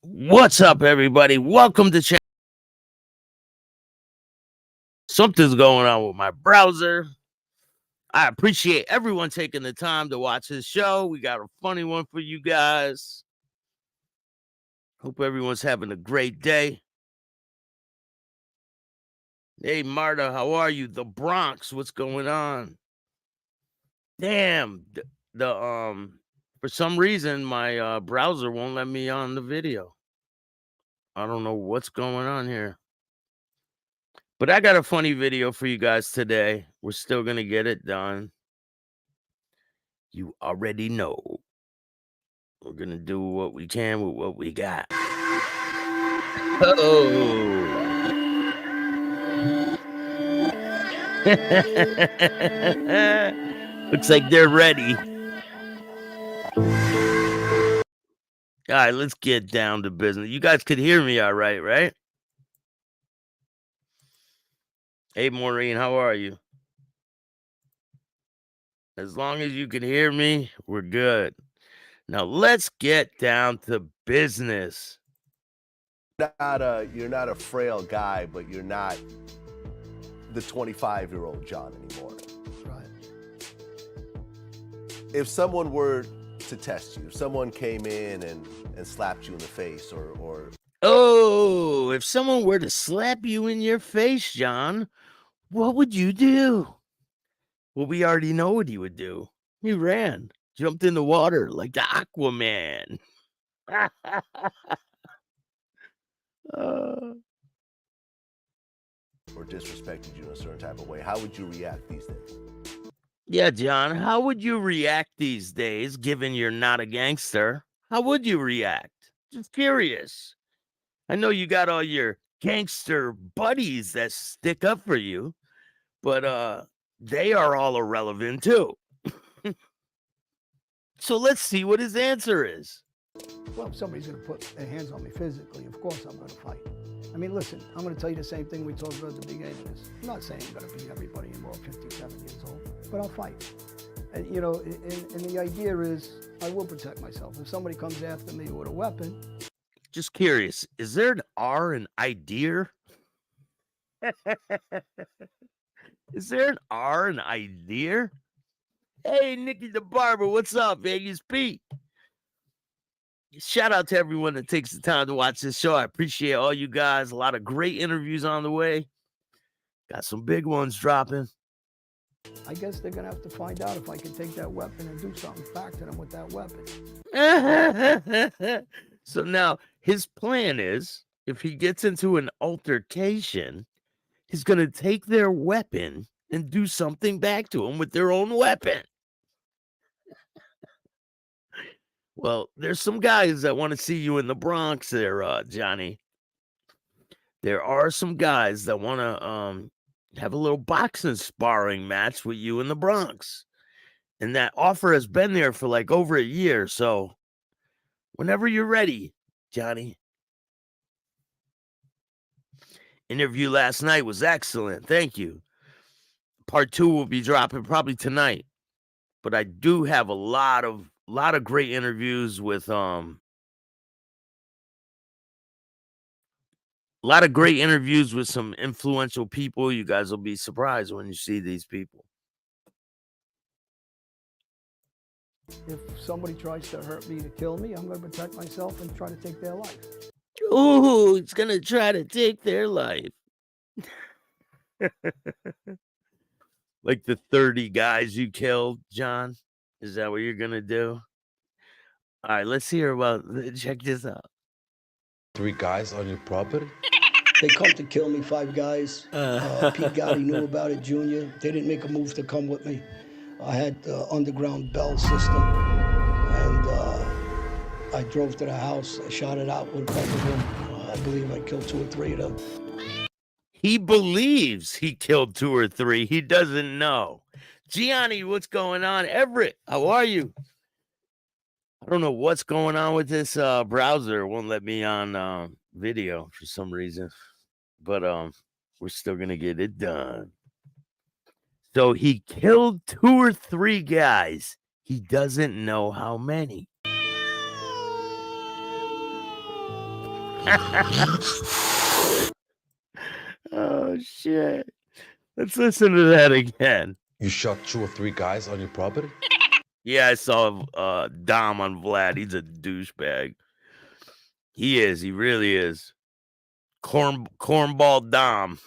What's up, everybody? Welcome to Chat. Something's going on with my browser. I appreciate everyone taking the time to watch this show. We got a funny one for you guys. Hope everyone's having a great day. Hey, Marta, how are you? The Bronx, what's going on? Damn, for some reason my browser won't let me on the video. I don't know what's going on here. But I got a funny video for you guys today. We're still going to get it done. You already know. We're going to do what we can with what we got. Looks like they're ready. All right, let's get down to business. You guys could hear me all right? Hey, Maureen, how are you? As long as you can hear me, we're good. Now, let's get down to business. You're not a frail guy, but you're not the 25-year-old John anymore. Right. If someone were to test you, if someone came in and slapped you in the face or Oh, if someone were to slap you in your face, John, what would you do? Well, we already know what he would do. He ran, jumped in the water like the Aquaman. or disrespected you in a certain type of way, how would you react these days? Yeah, John, how would you react these days, given you're not a gangster? How would you react? Just curious. I know you got all your gangster buddies that stick up for you, but they are all irrelevant too. So let's see what his answer is. Well, if somebody's going to put their hands on me physically, of course I'm going to fight. I mean, listen, I'm going to tell you the same thing we talked about at the beginning of this. I'm not saying I'm going to beat everybody involved 57 years old, but I'll fight. And, you know, and the idea is I will protect myself. If somebody comes after me with a weapon. Just curious, is there an R in idea? Is there an R in idea? Hey, Nikki the Barber, what's up, Vegas Pete? Shout out to everyone that takes the time to watch this show. I appreciate all you guys. A lot of great interviews on the way. Got some big ones dropping. I guess they're going to have to find out if I can take that weapon and do something back to them with that weapon. So now his plan is, if he gets into an altercation, he's going to take their weapon and do something back to them with their own weapon. Well, there's some guys that want to see you in the Bronx there, Johnny. There are some guys that want to have a little boxing sparring match with you in the Bronx. And that offer has been there for like over a year. So whenever you're ready, Johnny. Interview last night was excellent. Thank you. Part 2 will be dropping probably tonight. But I do have a lot of great interviews with some influential people. You guys will be surprised when you see these people. If somebody tries to hurt me, to kill me, I'm going to protect myself and try to take their life. Ooh, it's going to try to take their life. Like the 30 guys you killed, John? Is that what you're going to do? All right, let's hear about, check this out. 3 guys on your property? They come to kill me, 5 guys. Pete Gotti knew about it, Junior. They didn't make a move to come with me. I had the underground bell system, and I drove to the house. I shot it out with a couple of them. I believe I killed 2 or 3 of them. He believes he killed 2 or 3. He doesn't know. Gianni, what's going on? Everett, how are you? I don't know what's going on with this browser. It won't let me on video for some reason. But we're still going to get it done. So he killed 2 or 3 guys. He doesn't know how many. Oh shit. Let's listen to that again. You shot 2 or 3 guys on your property? Yeah, I saw Dom on Vlad. He's a douchebag. He is. He really is. Cornball Dom.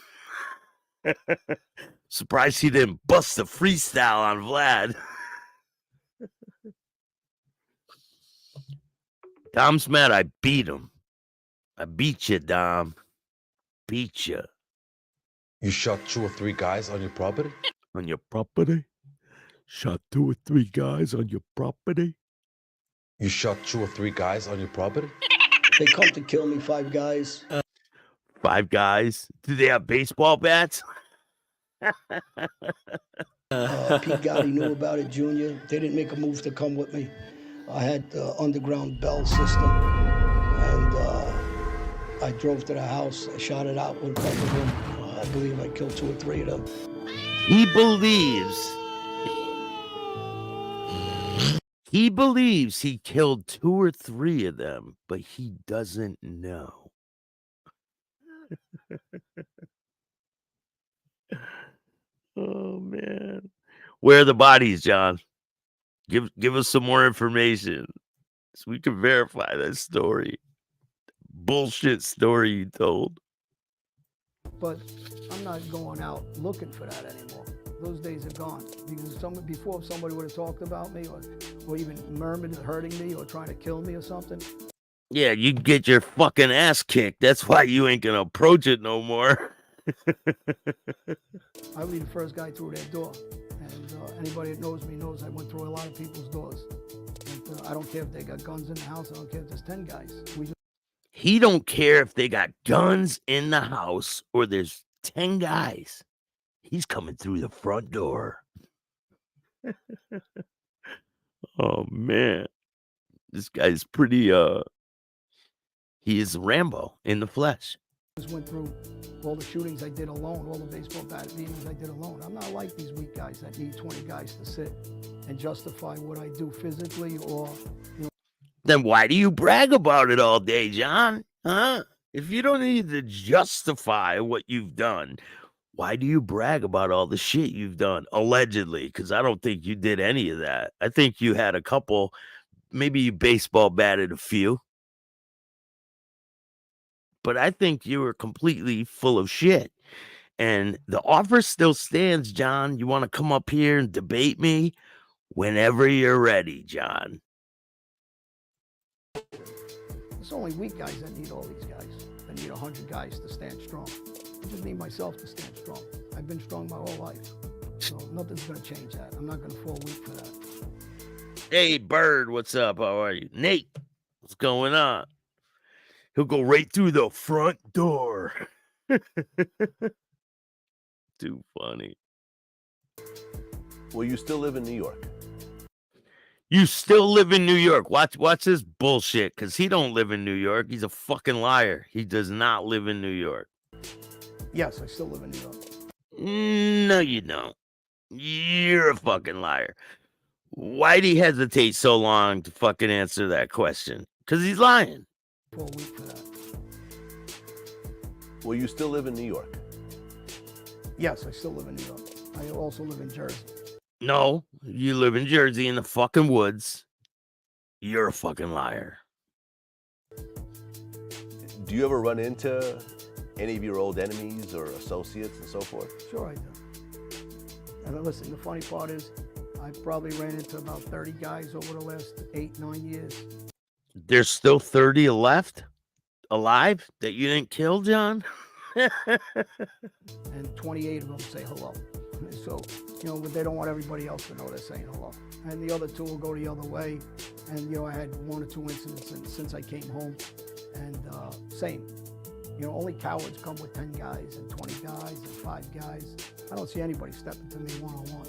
Surprised he didn't bust the freestyle on Vlad. Dom's mad I beat him. I beat you, Dom. Beat you. You shot 2 or 3 guys on your property? On your property? Shot 2 or 3 guys on your property? You shot 2 or 3 guys on your property? They come to kill me, 5 guys. 5 guys? Do they have baseball bats? Pete Gotti knew about it, Junior. They didn't make a move to come with me. I had the underground bell system, and I drove to the house. I shot it out with a couple of them. I believe I killed 2 or 3 of them. He believes he killed 2 or 3 of them, but he doesn't know. Oh man. Where are the bodies, John? Give us some more information so we can verify that story. Bullshit story you told. But I'm not going out looking for that anymore. Those days are gone. Because before, if somebody would have talked about me or even murmured hurting me or trying to kill me or something. Yeah, you get your fucking ass kicked. That's why you ain't gonna approach it no more. I would be the first guy through their door. And anybody that knows me knows I went through a lot of people's doors. And I don't care if they got guns in the house. I don't care if there's 10 guys. He don't care if they got guns in the house or there's 10 guys. He's coming through the front door. Oh man. This guy's pretty he is Rambo in the flesh. Just went through all the shootings I did alone, all the baseball bat beatings I did alone. I'm not like these weak guys that need 20 guys to sit and justify what I do physically or, you know. Then why do you brag about it all day, John? Huh? If you don't need to justify what you've done, why do you brag about all the shit you've done? Allegedly, because I don't think you did any of that. I think you had a couple, maybe you baseball batted a few. But I think you were completely full of shit. And the offer still stands, John. You want to come up here and debate me? Whenever you're ready, John. It's only weak guys that need all these guys. I need 100 guys to stand strong. I just need myself to stand strong. I've been strong my whole life. So nothing's going to change that. I'm not going to fall weak for that. Hey, Bird, what's up? How are you? Nate, what's going on? He'll go right through the front door. Too funny. Well, you still live in New York. You still live in New York. Watch this bullshit, because he don't live in New York. He's a fucking liar. He does not live in New York. Yes, I still live in New York. No, you don't. You're a fucking liar. Why'd he hesitate so long to fucking answer that question? Because he's lying. Fall weak for that. Well, you still live in New York. Yes, I still live in New York. I also live in Jersey. No, you live in Jersey in the fucking woods. You're a fucking liar. Do you ever run into any of your old enemies or associates and so forth? Sure I do. And listen, the funny part is I probably ran into about 30 guys over the last 8-9 years. There's still 30 left alive that you didn't kill, John? And 28 of them say hello. So, you know, but they don't want everybody else to know they're saying hello. And the other 2 will go the other way. And, you know, I had 1 or 2 incidents since I came home. And same. You know, only cowards come with 10 guys and 20 guys and 5 guys. I don't see anybody stepping to me one-on-one.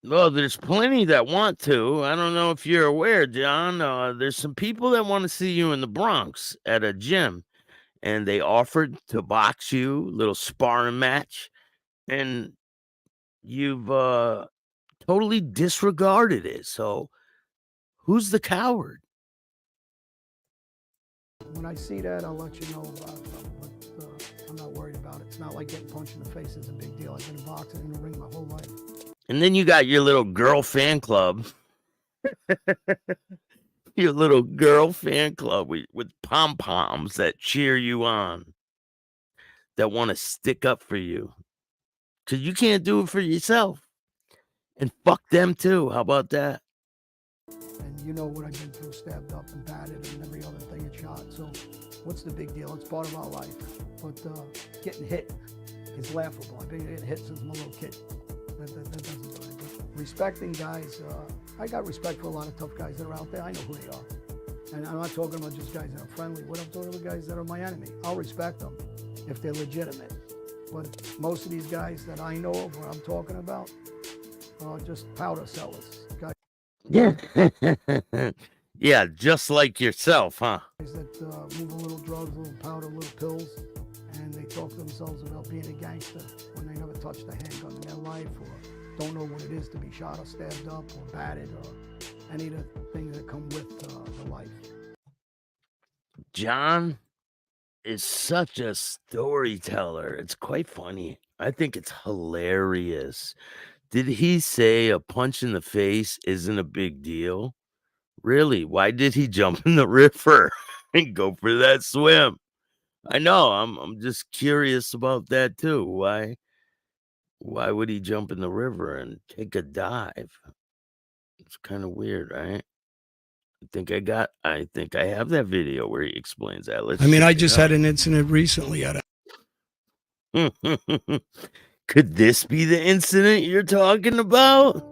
Well, there's plenty that want to. I don't know if you're aware, John. There's some people that want to see you in the Bronx at a gym. And they offered to box you, little sparring match. And you've totally disregarded it. So who's the coward? When I see that, I'll let you know about them, but I'm not worried about it. It's not like getting punched in the face is a big deal. I've been boxing in the ring my whole life. And then you got your little girl fan club. Your little girl fan club with pom-poms that cheer you on, that want to stick up for you. Because you can't do it for yourself. And fuck them too. How about that? And you know what I've been through, stabbed up and battered and every other thing and shot. So what's the big deal? It's part of our life. But getting hit is laughable. I've been getting hit since I'm a little kid. That doesn't do anything. Respecting guys, I got respect for a lot of tough guys that are out there. I know who they are. And I'm not talking about just guys that are friendly. What I'm talking about guys that are my enemy. I'll respect them if they're legitimate. But most of these guys that I know of, what I'm talking about, are just powder sellers. Guys Yeah. Yeah, just like yourself, huh? that move a little drugs, a little powder, little pills, and they talk to themselves about being a gangster when they never touched a handgun in their life, or don't know what it is to be shot or stabbed up or battered or any of the things that come with the life. John is such a storyteller. It's quite funny. I think it's hilarious. Did he say a punch in the face isn't a big deal? Really? Why did he jump in the river and go for that swim? I know. I'm just curious about that too. Why would he jump in the river and take a dive? It's kind of weird, right? I think I have that video where he explains that. I mean, I just had an incident recently at Could this be the incident you're talking about?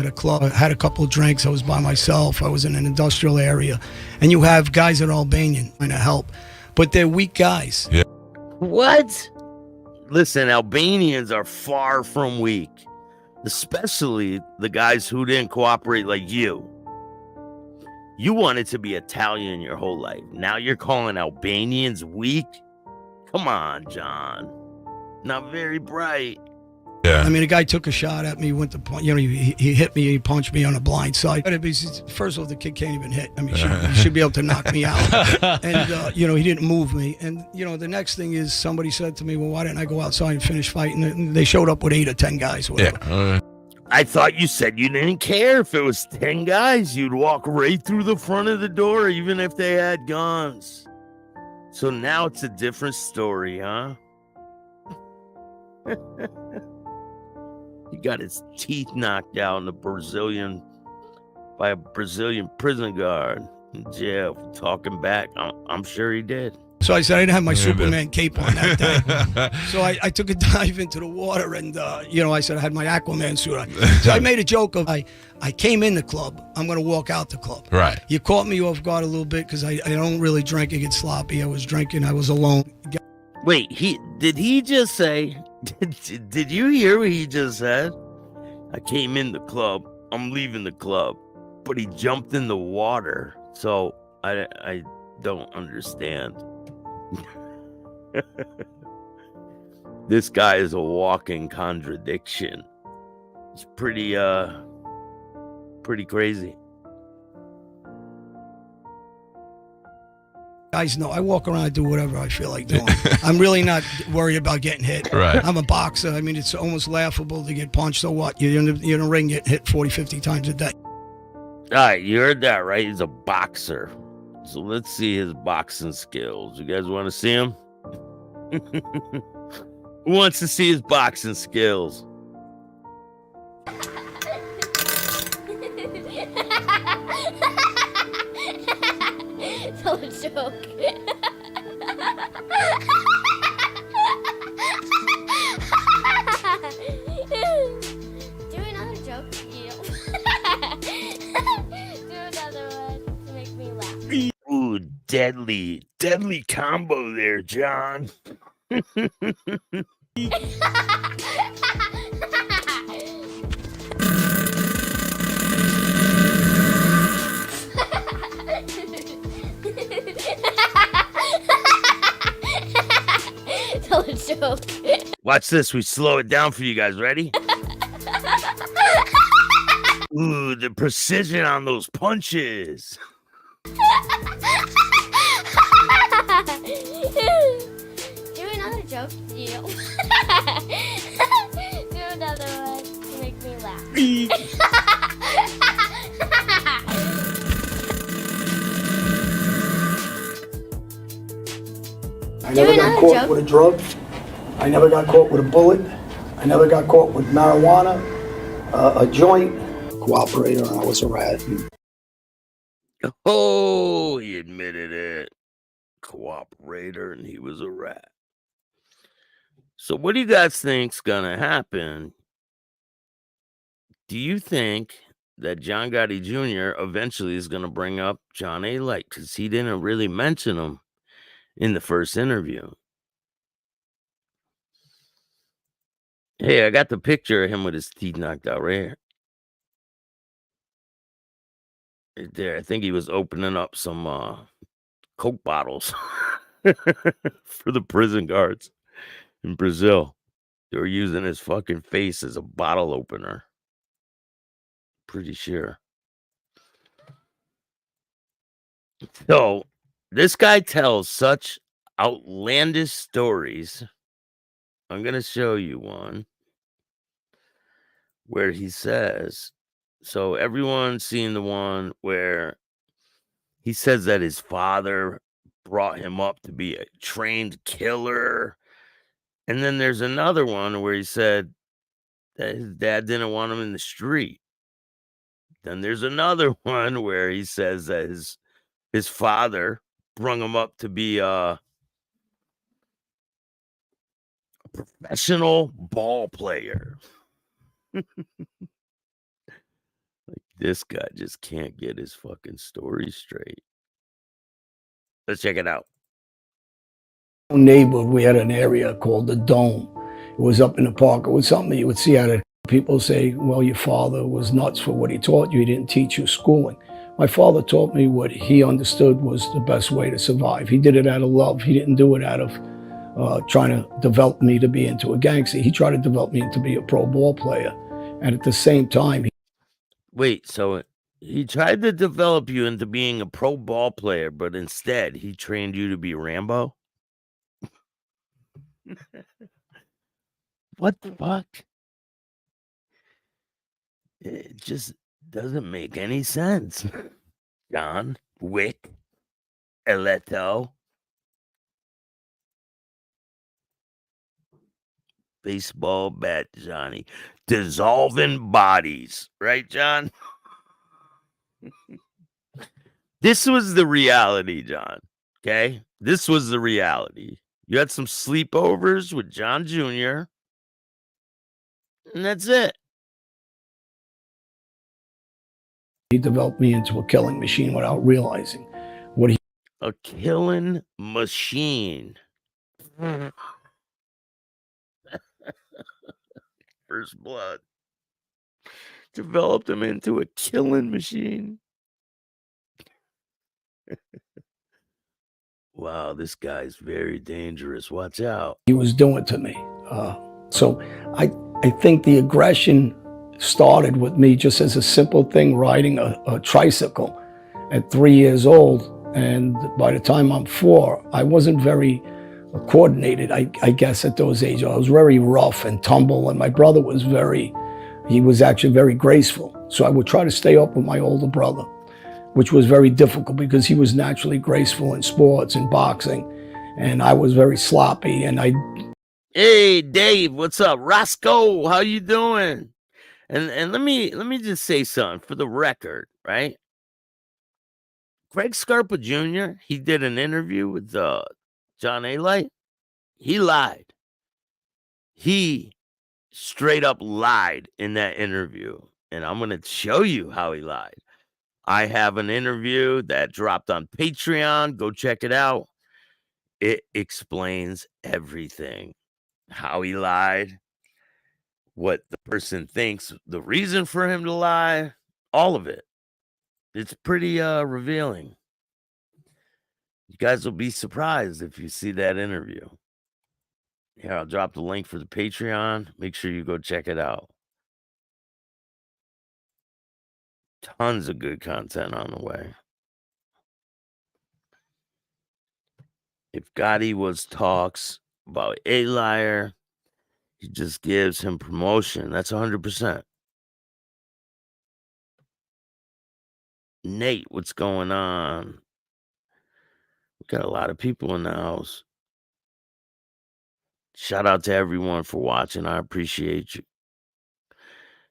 a club. I had a couple of drinks. I was by myself. I was in an industrial area. And you have guys that are Albanian trying to help, but they're weak guys. Yeah. What? Listen, Albanians are far from weak, especially the guys who didn't cooperate like you. You wanted to be Italian your whole life. Now you're calling Albanians weak? Come on, John. Not very bright. Yeah. I mean, a guy took a shot at me, went to punch. You know, he hit me, he punched me on the blind side. First of all, the kid can't even hit. I mean, he should be able to knock me out. And, you know, he didn't move me. And, you know, the next thing is somebody said to me, well, why didn't I go outside and finish fighting? And they showed up with 8 or 10 guys or whatever. Yeah. I thought you said you didn't care if it was 10 guys. You'd walk right through the front of the door, even if they had guns. So now it's a different story, huh? He got his teeth knocked out in by a Brazilian prison guard in jail for talking back. I'm sure he did. So I said I didn't have my Superman cape on that day. So I took a dive into the water and, you know, I said I had my Aquaman suit on. So I made a joke of I came in the club. I'm going to walk out the club. Right. You caught me off guard a little bit because I don't really drink and get sloppy. I was drinking. I was alone. Wait, did he just say, did you hear what he just said? I came in the club. I'm leaving the club. But he jumped in the water. So I don't understand. This guy is a walking contradiction. It's pretty crazy. Guys know I walk around, I do whatever I feel like doing. I'm really not worried about getting hit. Right. I'm a boxer. I mean, it's almost laughable to get punched. So what? You're in a ring getting hit 40, 50 times a day. All right, you heard that, right? He's a boxer. So let's see his boxing skills. You guys want to see him? Who wants to see his boxing skills? Tell a joke. Do another joke. Do another one to make me laugh. Ooh, deadly combo there, John. Tell a joke. Watch this. We slow it down for you guys. Ready? Ooh, the precision on those punches. Do another joke. Yeah. Do another one to make me laugh. I never got another caught joke. with a drug. I never got caught with a bullet. I never got caught with marijuana, a joint. Cooperator, and I was a rat. Oh, he admitted it. Cooperator, and he was a rat. So what do you guys think's gonna happen? Do you think that John Gotti Jr. eventually is gonna bring up John A. Light? Because he didn't really mention him in the first interview. Hey, I got the picture of him with his teeth knocked out right here. Right there. I think he was opening up some Coke bottles for the prison guards in Brazil. They were using his fucking face as a bottle opener. Pretty sure. So this guy tells such outlandish stories. I'm going to show you one where he says, so everyone's seen the one where he says that his father brought him up to be a trained killer. And then there's another one where he said that his dad didn't want him in the street. Then there's another one where he says that his father brung him up to be a professional ball player. This guy just can't get his fucking story straight. Let's check it out. Neighborhood, we had an area called the Dome. It was up in the park. It was something you would see out of people say, well, your father was nuts for what he taught you. He didn't teach you schooling. My father taught me what he understood was the best way to survive. He did it out of love. He didn't do it out of trying to develop me to be into a gangster. He tried to develop me to be a pro ball player. And at the same time, Wait, so he tried to develop you into being a pro ball player, but instead he trained you to be Rambo? What the fuck? It just doesn't make any sense. John Wick Eleto. Baseball bat Johnny. Dissolving bodies. Right, John? This was the reality, John. Okay? This was the reality. You had some sleepovers with John Jr., and that's it. he developed me into a killing machine without realizing what he A killing machine. First blood. Developed him into a killing machine. Wow, this guy's very dangerous. Watch out. was doing to me. So I think the aggression started with me just as a simple thing, riding a tricycle at 3 years old. And by the time I'm 4, I wasn't very coordinated, I guess, at those ages. I was very rough and tumble, and my brother was he was actually very graceful. So I would try to stay up with my older brother, which was very difficult because he was naturally graceful in sports and boxing, and I was very sloppy, and Hey, Dave, what's up? Roscoe, how you doing? And let me just say something for the record, right? Greg Scarpa Jr., he did an interview with John A. Light. He lied. He straight up lied in that interview. And I'm going to show you how he lied. I have an interview that dropped on Patreon. Go check it out. It explains everything. How he lied, what the person thinks, the reason for him to lie, all of it. It's pretty revealing. You guys will be surprised if you see that interview. Here, I'll drop the link for the Patreon. Make sure you go check it out. Tons of good content on the way. If Gotti was talks about Aliar, he just gives him promotion. That's 100%. Nate, what's going on? We got a lot of people in the house. Shout out to everyone for watching. I appreciate you.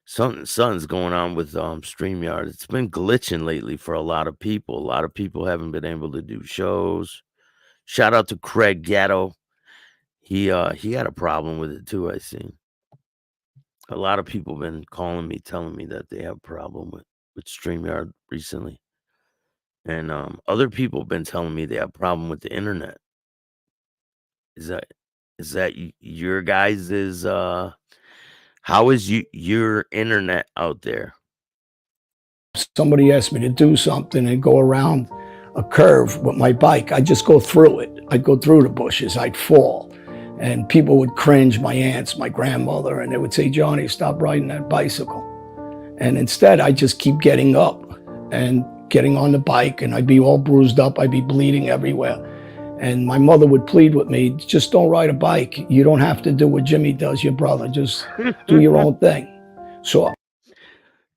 Something's going on with StreamYard. It's been glitching lately for a lot of people. A lot of people haven't been able to do shows. Shout out to Craig Gatto. He had a problem with it too, I seen. A lot of people been calling me, telling me that they have a problem with StreamYard recently. And other people have been telling me they have a problem with the internet. Is that your guys' how is your internet out there? Somebody asked me to do something and go around a curve with my bike. I'd just go through it. I'd go through the bushes. I'd fall. And people would cringe, my aunts, my grandmother, and they would say, Johnny, stop riding that bicycle. And instead, I'd just keep getting up and getting on the bike, and I'd be all bruised up. I'd be bleeding everywhere. And my mother would plead with me, just don't ride a bike. You don't have to do what Jimmy does, your brother. Just do your own thing. So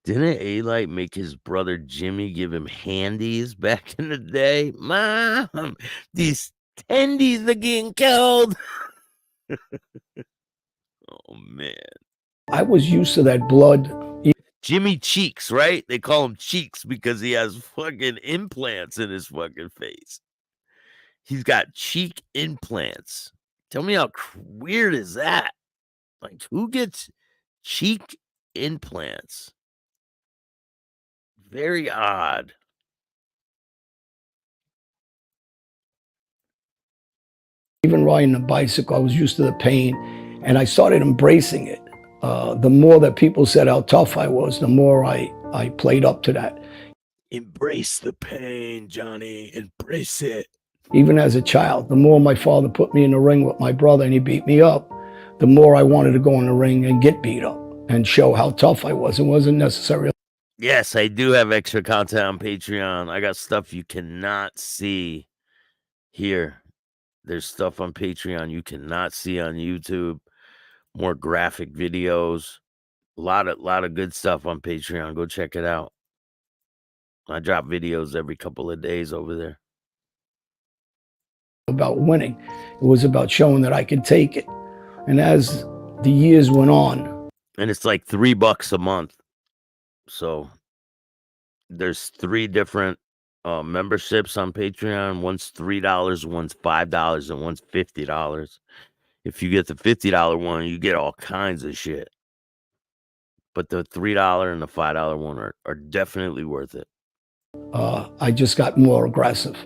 didn't A-Light make his brother Jimmy give him handies back in the day? Mom, these tendies are getting killed. Oh, man. I was used to that blood. Jimmy Cheeks, right? They call him Cheeks because he has fucking implants in his fucking face. He's got cheek implants. Tell me how weird is that? Like, who gets cheek implants? Very odd. Even riding a bicycle, I was used to the pain, and I started embracing it. The more that people said how tough I was, the more I played up to that. Embrace the pain, Johnny. Embrace it. Even as a child, the more my father put me in the ring with my brother and he beat me up, the more I wanted to go in the ring and get beat up and show how tough I was. It wasn't necessarily. Yes, I do have extra content on Patreon. I got stuff you cannot see here. There's stuff on Patreon you cannot see on YouTube. More graphic videos. A lot of good stuff on Patreon. Go check it out. I drop videos every couple of days over there. About winning. It was about showing that I could take it. And as the years went on. And it's like $3 a month. So there's 3 different memberships on Patreon. One's $3, one's $5, and one's $50. If you get the $50 one, you get all kinds of shit. But the $3 and the $5 one are definitely worth it. I just got more aggressive,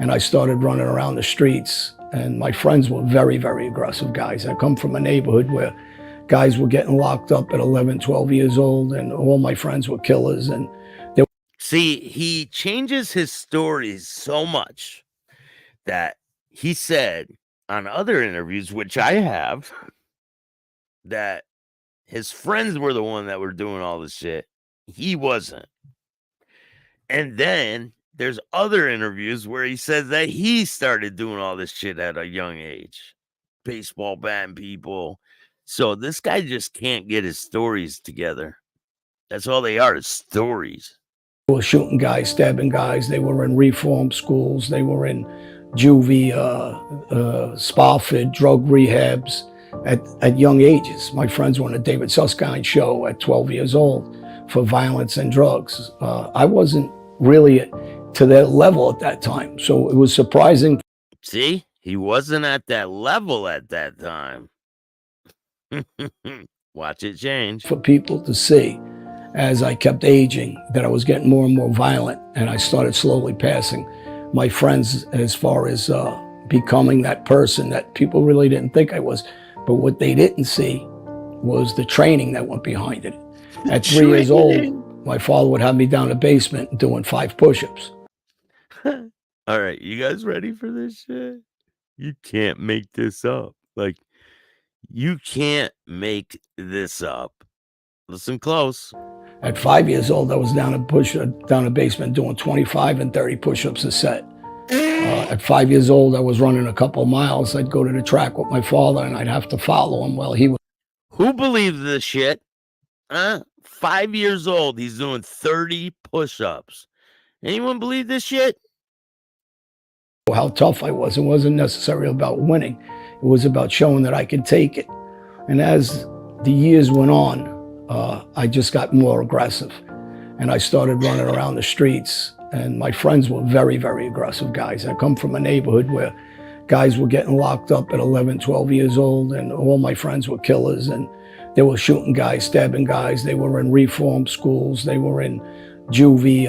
and I started running around the streets, and my friends were very, very aggressive guys. I come from a neighborhood where guys were getting locked up at 11, 12 years old, and all my friends were killers. And see, he changes his stories so much that he said on other interviews, which I have, that his friends were the one that were doing all this shit. He wasn't. And then there's other interviews where he says that he started doing all this shit at a young age. Baseball batting people. So this guy just can't get his stories together. That's all they are, is stories. They were shooting guys, stabbing guys. They were in reform schools. They were in juvie, Spofford, drug rehabs at young ages. My friends were on a David Susskind show at 12 years old for violence and drugs. I wasn't really to that level at that time. So it was surprising. See, he wasn't at that level at that time. Watch it change. For people to see as I kept aging that I was getting more and more violent, and I started slowly passing my friends as far as becoming that person that people really didn't think I was. But what they didn't see was the training that went behind it. At 3 years old, my father would have me down the basement doing 5 push-ups. All right, you guys ready for this shit? You can't make this up. Like, you can't make this up. Listen close. At 5 years old, I was down a basement doing 25 and 30 push-ups a set. At 5 years old, I was running a couple miles. I'd go to the track with my father, and I'd have to follow him while he was. Who believes this shit? Huh? 5 years old, he's doing 30 push-ups. Anyone believe this shit? How tough I was. It wasn't necessarily about winning. It was about showing that I could take it. And as the years went on, I just got more aggressive. And I started running around the streets. And my friends were very, very aggressive guys. I come from a neighborhood where guys were getting locked up at 11, 12 years old, and all my friends were killers. And they were shooting guys, stabbing guys. They were in reform schools. They were in juvie,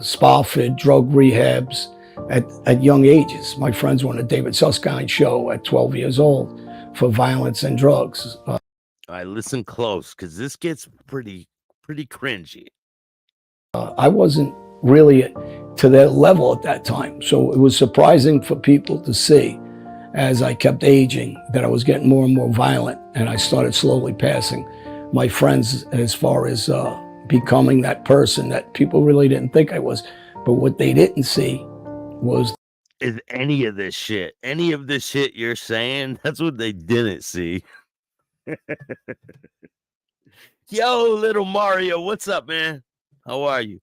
Spofford, drug rehabs at young ages. My friends were on a David Susskind show at 12 years old for violence and drugs. All right, listen close, because this gets pretty cringy. I wasn't really to their level at that time. So it was surprising for people to see as I kept aging that I was getting more and more violent, and I started slowly passing my friends as far as becoming that person that people really didn't think I was. But what they didn't see was Is any of this shit you're saying? That's what they didn't see. Yo, little Mario, what's up, man? How are you?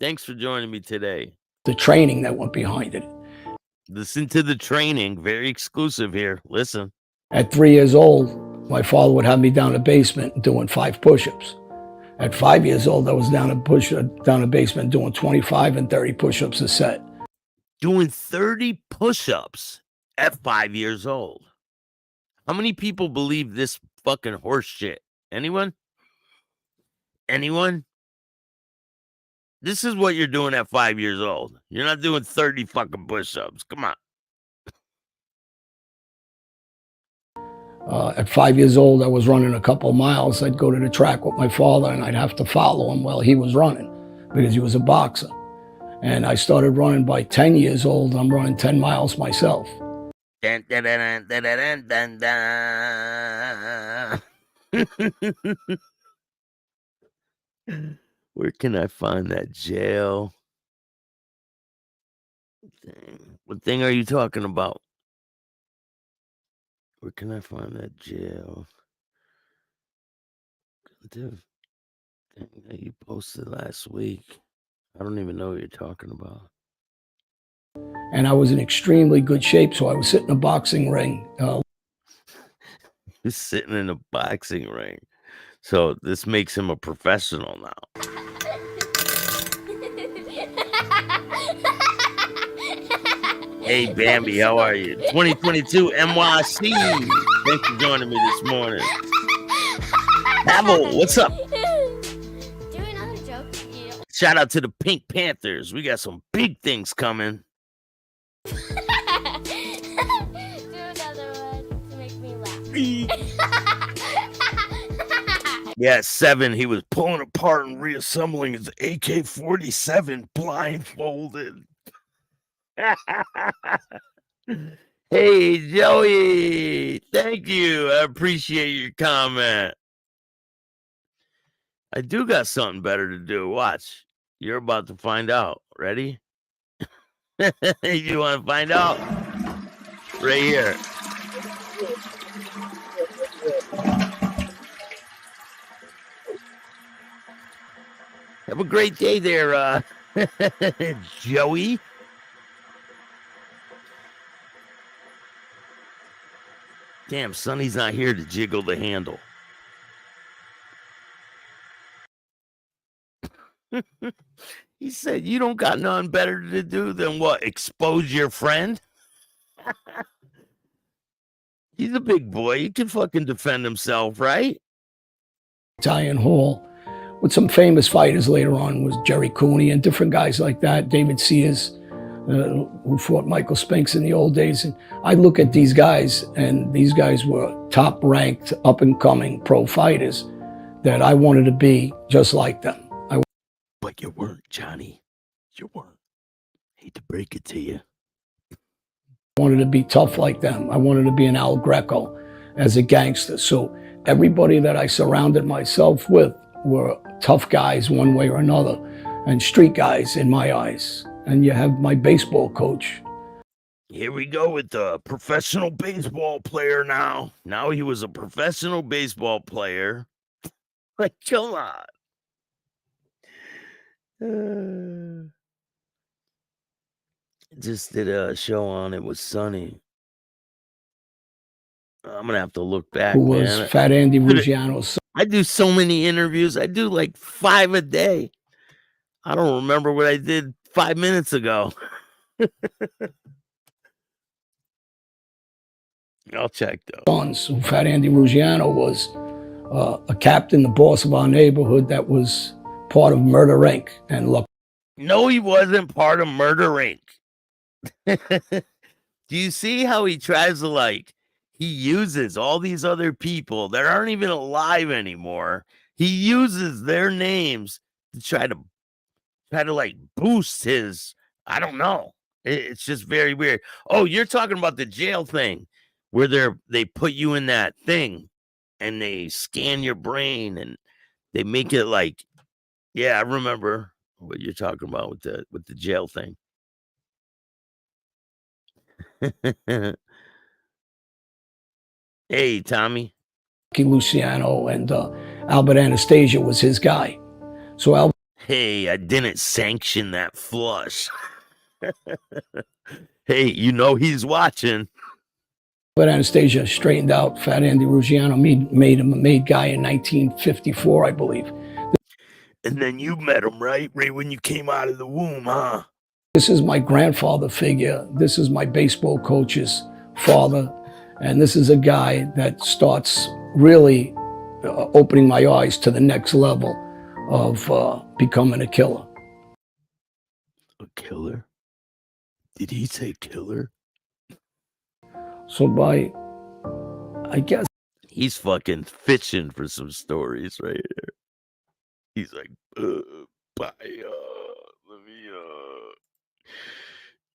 Thanks for joining me today. the training that went behind it. Listen to the training, very exclusive here. Listen. At 3 years old, my father would have me down a basement doing 5 push-ups. At 5 years old, I was down a basement doing 25 and 30 push-ups a set. Doing 30 push-ups at 5 years old. How many people believe this fucking horse shit? Anyone? Anyone? This is what you're doing at 5 years old. You're not doing 30 fucking push-ups. Come on. At 5 years old, I was running a couple miles. I'd go to the track with my father, and I'd have to follow him while he was running because he was a boxer. And I started running by 10 years old. I'm running 10 miles myself. Dun, dun, dun, dun, dun, dun, dun, dun. Where can I find that jail? What thing are you talking about? Where can I find that jail? The thing that you posted last week. I don't even know what you're talking about. And I was in extremely good shape, so I was sitting in a boxing ring. He's sitting in a boxing ring. So this makes him a professional now. Hey, Bambi, how are you? 2022 NYC. Thanks for joining me this morning. Pavel, what's up? Do another joke. Yeah. Shout out to the Pink Panthers. We got some big things coming. Do another one to make me laugh. Yeah, 7, he was pulling apart and reassembling his AK-47 blindfolded. Hey, Joey. Thank you. I appreciate your comment. I do got something better to do. Watch. You're about to find out. Ready? You want to find out? Right here. Have a great day there, Joey. Damn, Sonny's not here to jiggle the handle. He said, you don't got nothing better to do than what? Expose your friend? He's a big boy. He can fucking defend himself, right? Italian Hall with some famous fighters later on was Jerry Cooney and different guys like that, David Sears, who fought Michael Spinks in the old days. And I look at these guys, and these guys were top-ranked, up-and-coming pro fighters that I wanted to be just like them. But you weren't, Johnny. You weren't. Hate to break it to you. I wanted to be tough like them. I wanted to be an Al Greco as a gangster. So everybody that I surrounded myself with were tough guys one way or another, and street guys in my eyes. And you have my baseball coach. Here we go with the professional baseball player now. Now he was a professional baseball player. Like, come on. Just did a show on It Was Sunny. I'm gonna have to look back, Who was man. Fat Andy Ruggiano's son. I do so many interviews. I do like 5 a day. I don't remember what I did 5 minutes ago. I'll check though. Sons. Fat Andy Ruggiano was a captain, the boss of our neighborhood that was part of Murder Inc. And look, No, he wasn't part of Murder Inc. Do you see how he tries to, like, he uses all these other people that aren't even alive anymore. He uses their names to try to like boost his, I don't know. It's just very weird. Oh, you're talking about the jail thing where they put you in that thing and they scan your brain and they make it like, yeah, I remember what you're talking about with the jail thing. Hey, Tommy. Luciano and Albert Anastasia was his guy. So Albert Hey, I didn't sanction that flush. Hey, you know he's watching. Anastasia straightened out Fat Andy Ruggiano, made him a made guy in 1954, I believe. And then you met him, right? Right when you came out of the womb, huh? This is my grandfather figure. This is my baseball coach's father. And this is a guy that starts really opening my eyes to the next level of becoming a killer. A killer? Did he say killer? So I guess. He's fucking fishing for some stories right here. He's like, let me,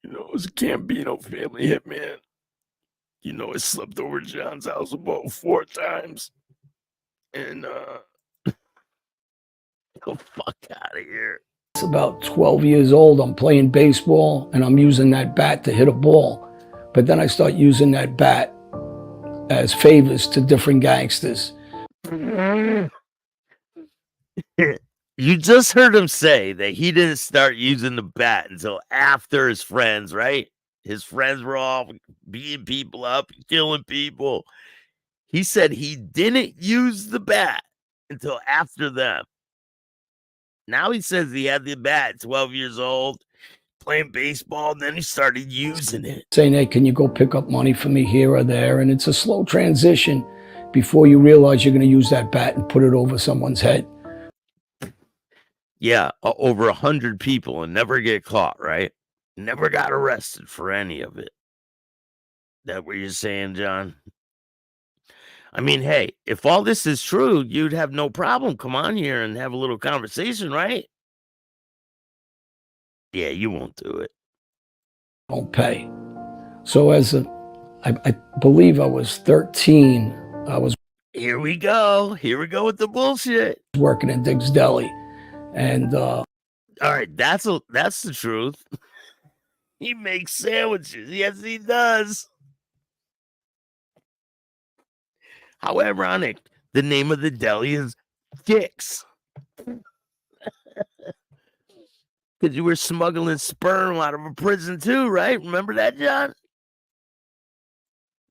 it was a Gambino family hitman. I slept over at John's house about 4 times. And, the fuck out of here. It's about 12 years old. I'm playing baseball and I'm using that bat to hit a ball. But then I start using that bat as favors to different gangsters. You just heard him say that he didn't start using the bat until after his friends, right? His friends were all beating people up, killing people. He said he didn't use the bat until after them. Now he says he had the bat 12 years old, playing baseball, and then he started using it. Saying, hey, can you go pick up money for me here or there? And it's a slow transition before you realize you're going to use that bat and put it over someone's head. Yeah, over 100 people and never get caught, right? Never got arrested for any of it. That what you're saying, John? I mean, hey, if all this is true, you'd have no problem. Come on here and have a little conversation, right? Yeah, you won't do it. Don't pay. So I believe I was 13. I was Here we go. Here we go with the bullshit. working in Dick's Deli. And all right, that's the truth. He makes sandwiches. Yes, he does. How ironic. The name of the deli is Dicks. Because you were smuggling sperm out of a prison too, right? Remember that, John?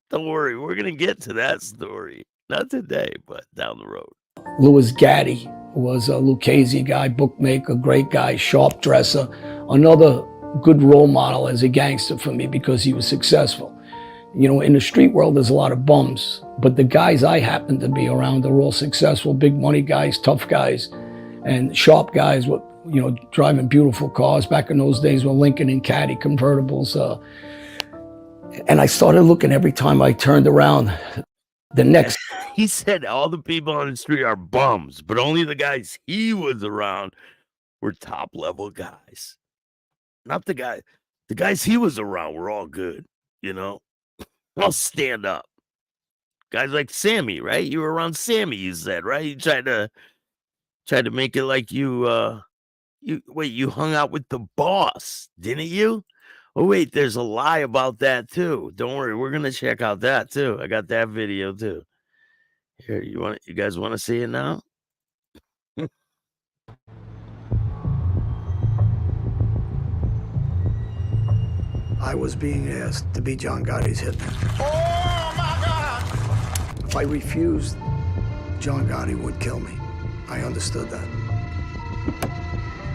Don't worry, we're going to get to that story. Not today, but down the road. Louis Gotti was a Lucchese guy, bookmaker, great guy, sharp dresser, another good role model as a gangster for me because he was successful. In the street world, there's a lot of bums, but the guys I happen to be around are all successful, big money guys, tough guys, and sharp guys with, driving beautiful cars. Back in those days were Lincoln and Caddy convertibles. And I started looking every time I turned around. The next, he said all the people on the street are bums, but only the guys he was around were top level guys. Not the guys he was around were all good, I'll stand up. Guys like Sammy, right? You were around Sammy, you said, right? You tried Tried to make it like you hung out with the boss, didn't you? Oh wait, there's a lie about that too. Don't worry, we're gonna check out that too. I got that video too. Here, you guys want to see it now? I was being asked to be John Gotti's hitman. Oh my God! If I refused, John Gotti would kill me. I understood that.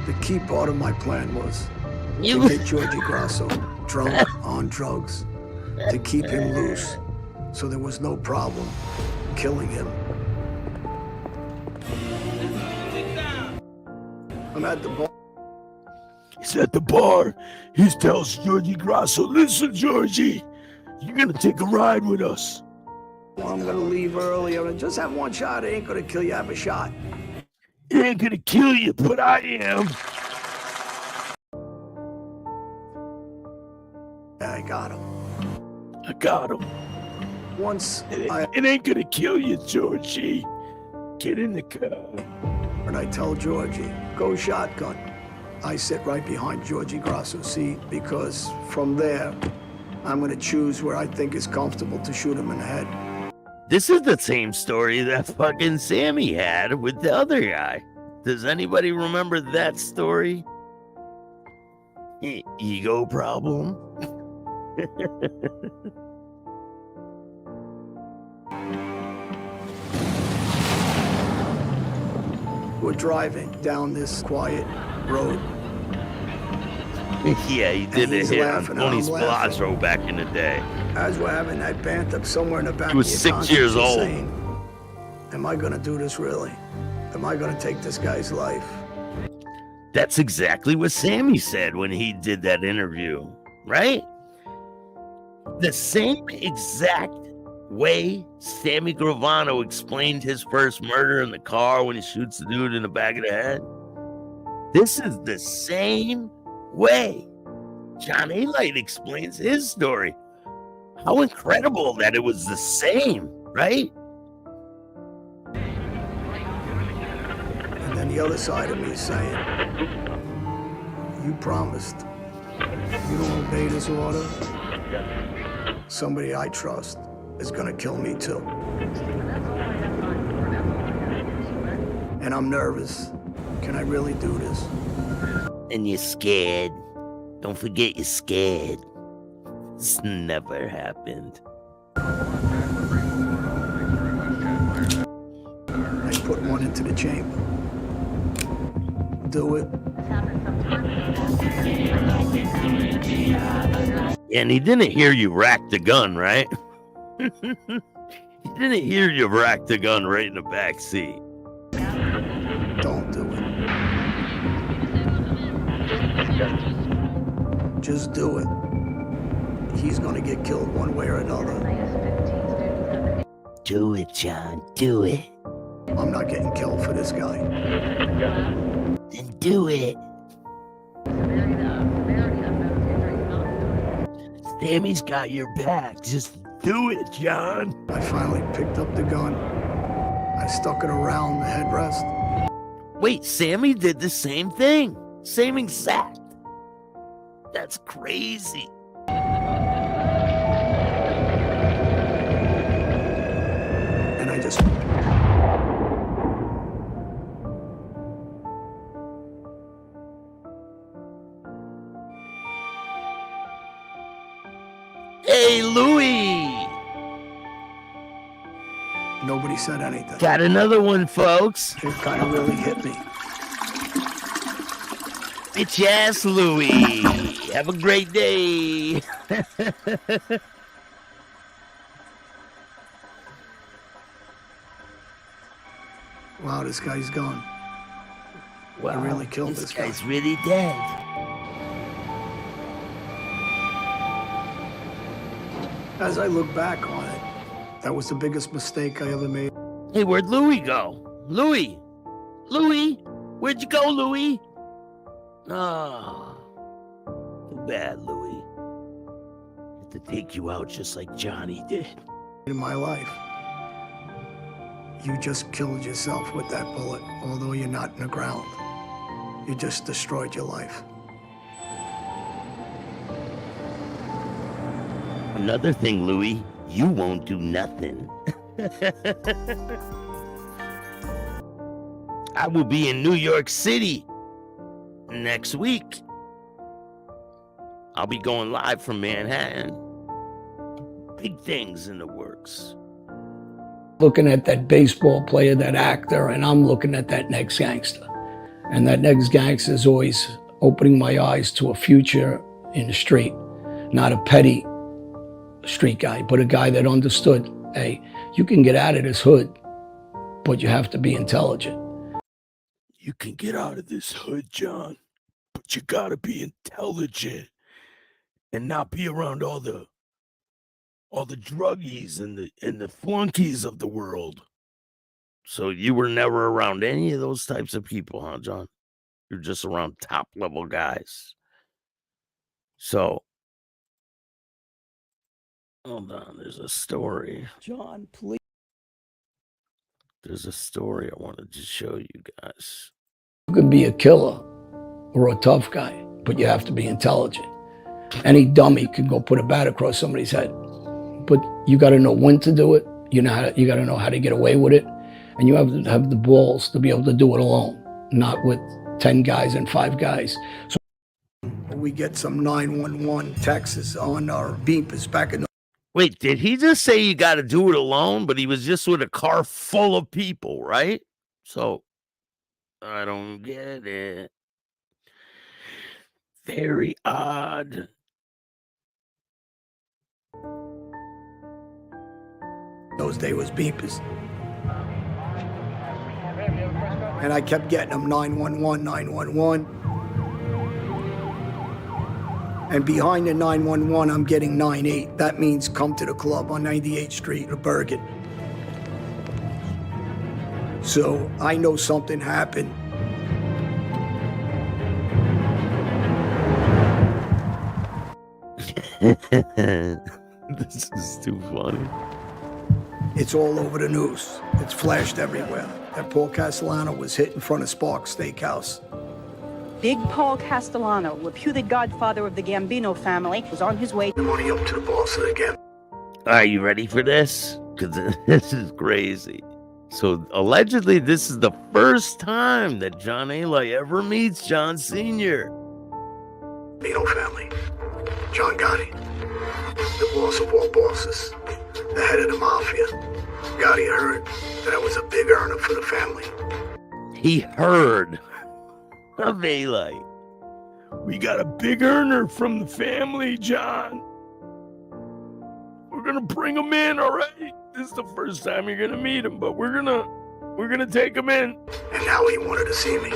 The key part of my plan was to get Georgie Grasso drunk on drugs, to keep him loose, so there was no problem killing him. I'm at the bar. He's at the bar. He tells Georgie Grasso, listen, Georgie, you're gonna take a ride with us. Well, I'm gonna leave early. I'm gonna just have one shot. It ain't gonna kill you. Have a shot. It ain't gonna kill you, but I am. I got him. I got him. Once It ain't gonna kill you, Georgie. Get in the car. and I tell Georgie, go shotgun. I sit right behind Georgie Grasso's seat because from there, I'm gonna choose where I think is comfortable to shoot him in the head. This is the same story that fucking Sammy had with the other guy. Does anybody remember that story? Ego problem? We're driving down this quiet road. Yeah, he did it he's here on laughing, Tony I'm laughing. Spilazzo back in the day. As we're having that banter, somewhere in the back He was of your 6 conscience years is old. saying, am I gonna do this really? Am I gonna take this guy's life? That's exactly what Sammy said when he did that interview, right? The same exact way Sammy Gravano explained his first murder in the car when he shoots the dude in the back of the head. This is the same way John A-Light explains his story. How incredible that it was the same, right? And then the other side of me is saying, you promised. You don't obey this order. Somebody I trust is gonna kill me too. And I'm nervous. Can I really do this? And you're scared. Don't forget you're scared. This never happened. I put one into the chamber. Do it. And he didn't hear you rack the gun, right? He didn't hear you rack the gun right in the back seat. Don't do it. Just do it. He's gonna get killed one way or another. Do it, John. Do it. I'm not getting killed for this guy. Then do it. Sammy's got your back. Just do it, John. I finally picked up the gun. I stuck it around the headrest. Wait, Sammy did the same thing. Same exact. That's crazy. And I just... Hey, Louie. Nobody said anything. Got another one, folks. It kind of really hit me. Bitch ass Louie. Have a great day. Wow, this guy's gone. Wow, really killed this guy. guy's really dead. As I look back on it, that was the biggest mistake I ever made. Hey, where'd Louie go? Louie! Louie! Where'd you go, Louie? Oh, too bad, Louie. Had to take you out just like Johnny did. In my life. You just killed yourself with that bullet, although you're not in the ground. You just destroyed your life. Another thing, Louis, you won't do nothing. I will be in New York City next week. I'll be going live from Manhattan. Big things in the works. Looking at that baseball player, that actor, and I'm looking at that next gangster. And that next gangster is always opening my eyes to a future in the street. Not a petty street guy, but a guy that understood, hey, you can get out of this hood, but you have to be intelligent. You can get out of this hood, John, but you gotta be intelligent and not be around all the druggies and the flunkies of the world. So you were never around any of those types of people, huh, John? You're just around top level guys. So hold on, there's a story. John, please. There's a story I wanted to show you guys. You could be a killer or a tough guy, but you have to be intelligent. Any dummy can go put a bat across somebody's head, but you got to know when to do it. You got to know how to get away with it, and you have to have the balls to be able to do it alone, not with 10 guys and 5 guys. So we get some 911 texts on our beepers back in the... Wait, did he just say you got to do it alone? But he was just with a car full of people, right? So I don't get it. Very odd. Those days was beepers. And I kept getting them 911, 911. And behind the 911, I'm getting 98. That means come to the club on 98th Street or Bergen. So I know something happened. This is too funny. It's all over the news. It's flashed everywhere. That Paul Castellano was hit in front of Sparks Steakhouse. Big Paul Castellano, reputed godfather of the Gambino family, was on his way. Money up to the boss again. Are you ready for this? Because this is crazy. So allegedly, this is the first time that John Eli ever meets John Sr. Gambino family. John Gotti. The boss of all bosses. The head of the mafia. Gotti heard that I was a big earner for the family. He heard of Eli. We got a big earner from the family, John. We're gonna bring him in, all right? This is the first time you're gonna meet him, but we're gonna take him in. And now he wanted to see me.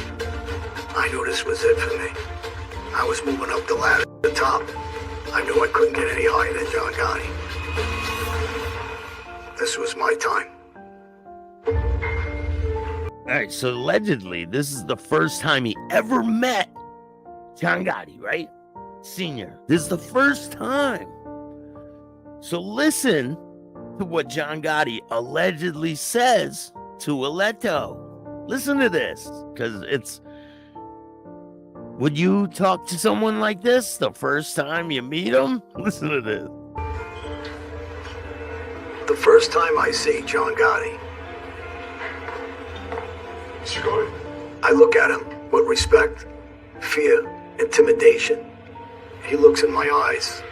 I knew this was it for me. I was moving up the ladder to the top. I knew I couldn't get any higher than John Gotti. This was my time. All right, so allegedly, this is the first time he ever met John Gotti, right? Senior. This is the first time. So listen to what John Gotti allegedly says to Aletto. Listen to this, because it's... Would you talk to someone like this the first time you meet him? Listen to this. The first time I see John Gotti, I look at him with respect, fear, intimidation. He looks in my eyes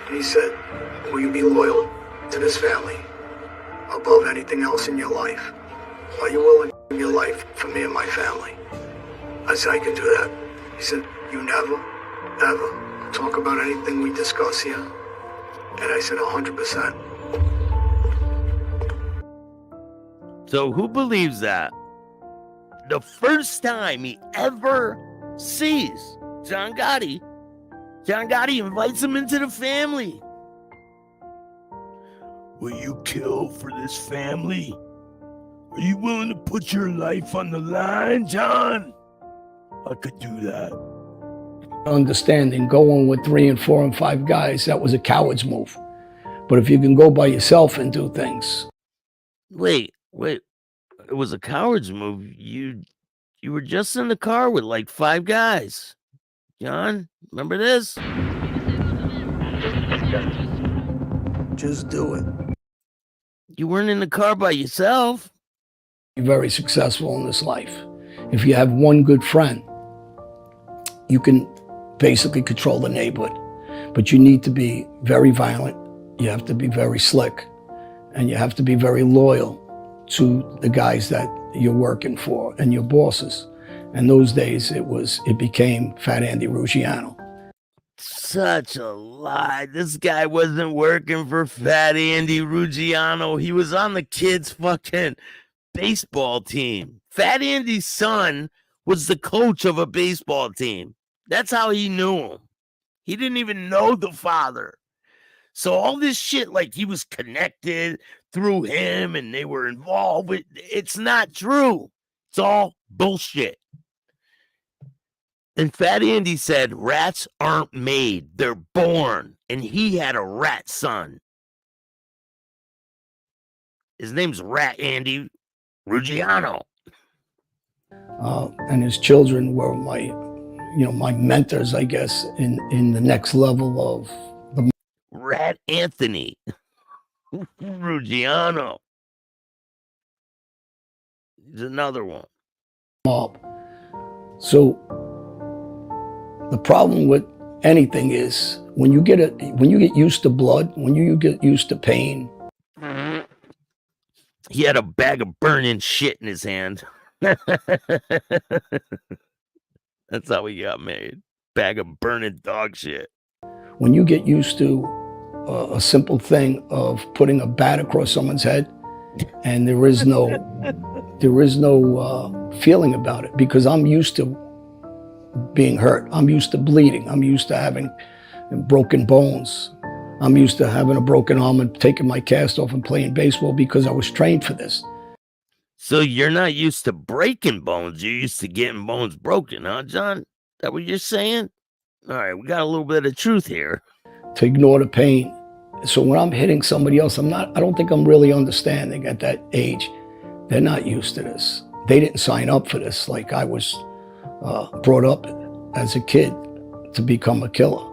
and he said, will you be loyal to this family above anything else in your life? Are you willing to give your life for me and my family? I said, I can do that. He said, you never, ever talk about anything we discuss here? And I said, 100%. So who believes that? The first time he ever sees John Gotti invites him into the family. Will you kill for this family? Are you willing to put your life on the line, John? I could do that. Understanding going with 3 and 4 and 5 guys, that was a coward's move. But if you can go by yourself and do things. Wait. it was a coward's move. You were just in the car with like 5 guys. John, remember this? Just do it. You weren't in the car by yourself. Be very successful in this life. If you have one good friend, you can basically control the neighborhood. But you need to be very violent. You have to be very slick. And you have to be very loyal to the guys that you're working for and your bosses. And those days it became Fat Andy Ruggiano. Such a lie. This guy wasn't working for Fat Andy Ruggiano. He was on the kids' fucking baseball team. Fat Andy's son was the coach of a baseball team. That's how he knew him. He didn't even know the father. So all this shit, like he was connected through him and they were involved with, it's not true. It's all bullshit. And Fat Andy said, rats aren't made, they're born. And he had a rat son. His name's Rat Andy Ruggiano. And his children were my mentors, I guess, in the next level of the Rat Anthony Ruggiano. He's another one. mob. So the problem with anything is when you get used to blood, when you get used to pain. He had a bag of burning shit in his hand. That's how he got made. Bag of burning dog shit. When you get used to a simple thing of putting a bat across someone's head, and there is no feeling about it, because I'm used to being hurt. I'm used to bleeding. I'm used to having broken bones. I'm used to having a broken arm and taking my cast off and playing baseball because I was trained for this. So you're not used to breaking bones. You're used to getting bones broken, huh, John? That what you're saying? All right, we got a little bit of truth here. To ignore the pain. So when I'm hitting somebody else, I don't think I'm really understanding at that age. They're not used to this. They didn't sign up for this like I was brought up as a kid to become a killer.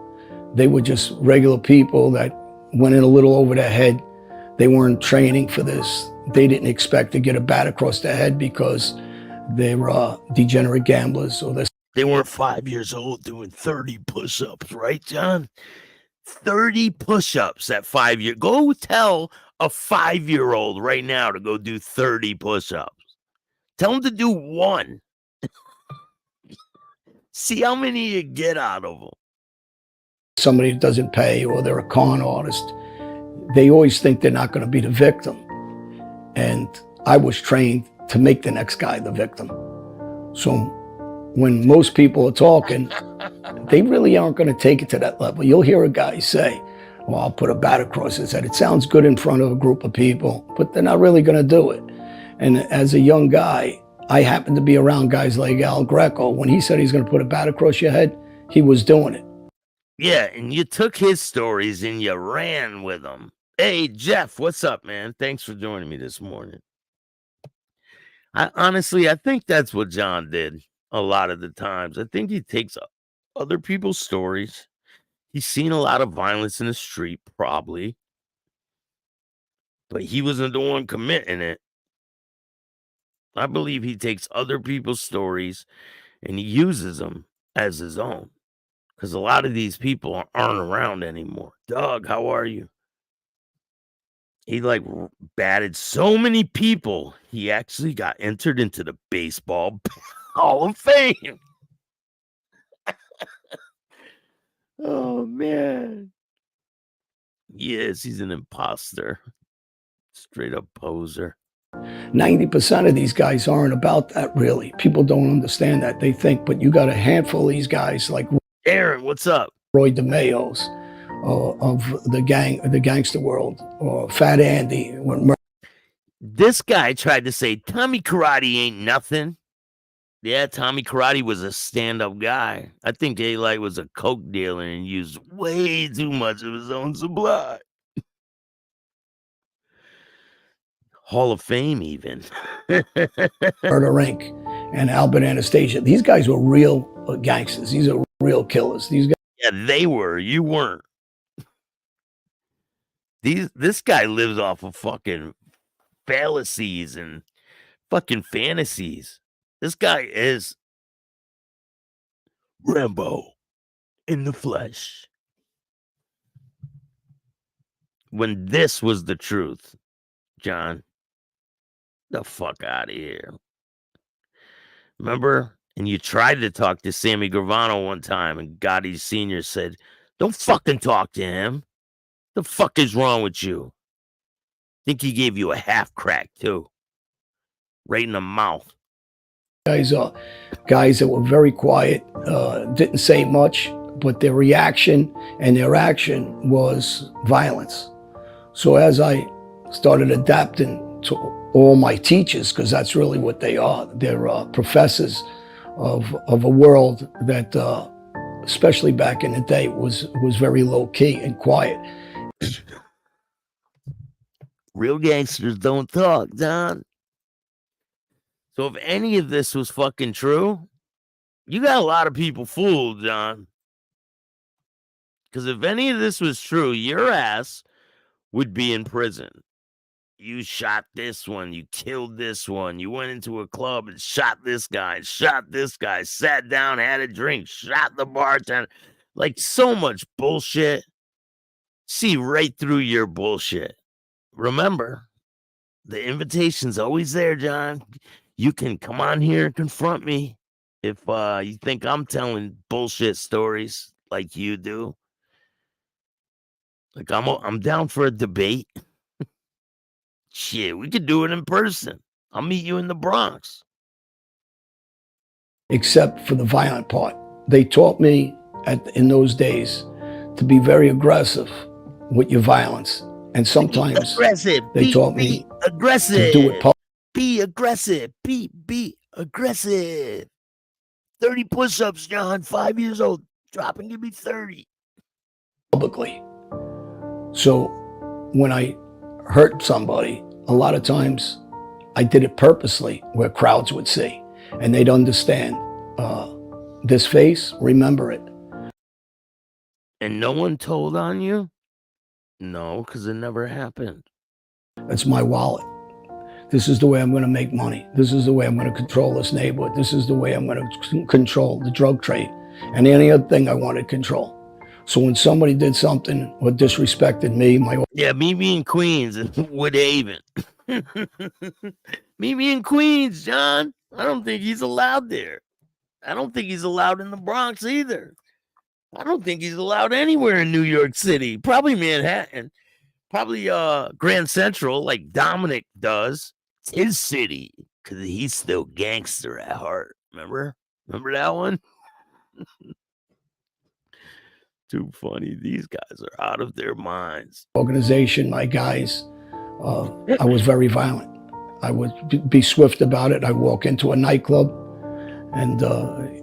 They were just regular people that went in a little over their head. They weren't training for this. They didn't expect to get a bat across their head because they were degenerate gamblers. They weren't 5 years old doing 30 push-ups, right, John? 30 push-ups at 5 years. Go tell a 5-year-old right now to go do 30 push-ups. Tell them to do 1. See how many you get out of them. Somebody that doesn't pay, or they're a con artist, they always think they're not going to be the victim. And I was trained to make the next guy the victim. So when most people are talking, they really aren't going to take it to that level. You'll hear a guy say, well, I'll put a bat across his head. It sounds good in front of a group of people, but they're not really going to do it. And as a young guy, I happened to be around guys like Al Greco. When he said he's going to put a bat across your head, he was doing it. Yeah, and you took his stories and you ran with them. Hey, Jeff, what's up, man? Thanks for joining me this morning. I think that's what John did a lot of the times. I think he takes other people's stories. He's seen a lot of violence in the street, probably. But he wasn't the one committing it. I believe he takes other people's stories and he uses them as his own. Because a lot of these people aren't around anymore. Doug, how are you? He batted so many people, he actually got entered into the Baseball Hall of Fame. Oh, man. Yes, he's an imposter. Straight up poser. 90% of these guys aren't about that, really. People don't understand that. They think, but you got a handful of these guys like Aaron, what's up? Roy DeMeo's of the gangster world, or Fat Andy. This guy tried to say Tommy Karate ain't nothing. Yeah, Tommy Karate was a stand-up guy. I think A-Light was a coke dealer and used way too much of his own supply. Hall of Fame, even. Murder Inc. and Albert Anastasia. These guys were real gangsters. These are real killers. These guys. Yeah, they were. You weren't. This guy lives off of fucking fallacies and fucking fantasies. This guy is Rambo in the flesh. When this was the truth, John, the fuck out of here. Remember? And you tried to talk to Sammy Gravano one time, and Gotti Sr. said, "Don't fucking talk to him. The fuck is wrong with you?" Think he gave you a half crack, too. Right in the mouth. Guys that were very quiet, didn't say much, but their reaction and their action was violence. So as I started adapting to all my teachers, because that's really what they are, they're professors of a world that, especially back in the day, was very low key and quiet. Real gangsters don't talk, Don. So if any of this was fucking true, you got a lot of people fooled, John. Because if any of this was true, your ass would be in prison. You shot this one, you killed this one, you went into a club and shot this guy, sat down, had a drink, shot the bartender. Like, so much bullshit. See right through your bullshit. Remember, the invitation's always there, John. You can come on here and confront me if you think I'm telling bullshit stories like you do. Like, I'm down for a debate. Shit, we could do it in person. I'll meet you in the Bronx. Except for the violent part. They taught me in those days to be very aggressive with your violence. And sometimes they taught me aggressive. to do it Be aggressive. Be aggressive. 30 push-ups, John. 5 years old. Drop and give me 30. publicly. So when I hurt somebody, a lot of times I did it purposely where crowds would see and they'd understand this face, remember it. And no one told on you? No, because it never happened. It's my wallet. This is the way I'm going to make money. This is the way I'm going to control this neighborhood. This is the way I'm going to control the drug trade and any other thing I wanted to control. So when somebody did something or disrespected me, meet me in Queens and Woodhaven. Meet me in Queens, John. I don't think he's allowed there. I don't think he's allowed in the Bronx either. I don't think he's allowed anywhere in New York City. Probably Manhattan. Probably Grand Central, like Dominic does. It's his city, because he's still gangster at heart. Remember that one? Too funny. These guys are out of their minds. organization, my guys, I was very violent. I would be swift about it. I walk into a nightclub and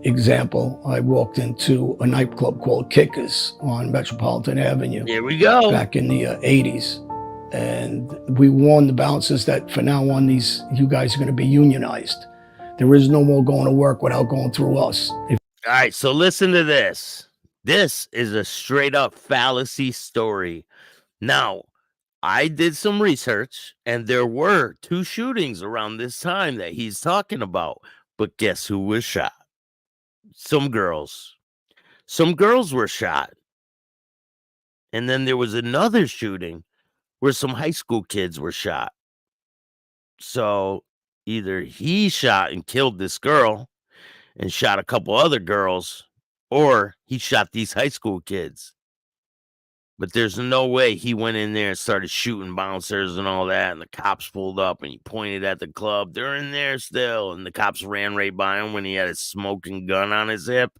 example, I walked into a nightclub called Kickers on Metropolitan Avenue. Here we go. Back in the 80s. And we warned the bouncers that from now on, you guys are going to be unionized. There is no more going to work without going through us. All right, so listen to this. This is a straight up fallacy story. Now, I did some research, and there were 2 shootings around this time that he's talking about. But guess who was shot? Some girls. Some girls were shot. And then there was another shooting where some high school kids were shot. So either he shot and killed this girl and shot a couple other girls, or he shot these high school kids. But there's no way he went in there and started shooting bouncers and all that, and the cops pulled up and he pointed at the club. They're in there still, and the cops ran right by him when he had a smoking gun on his hip.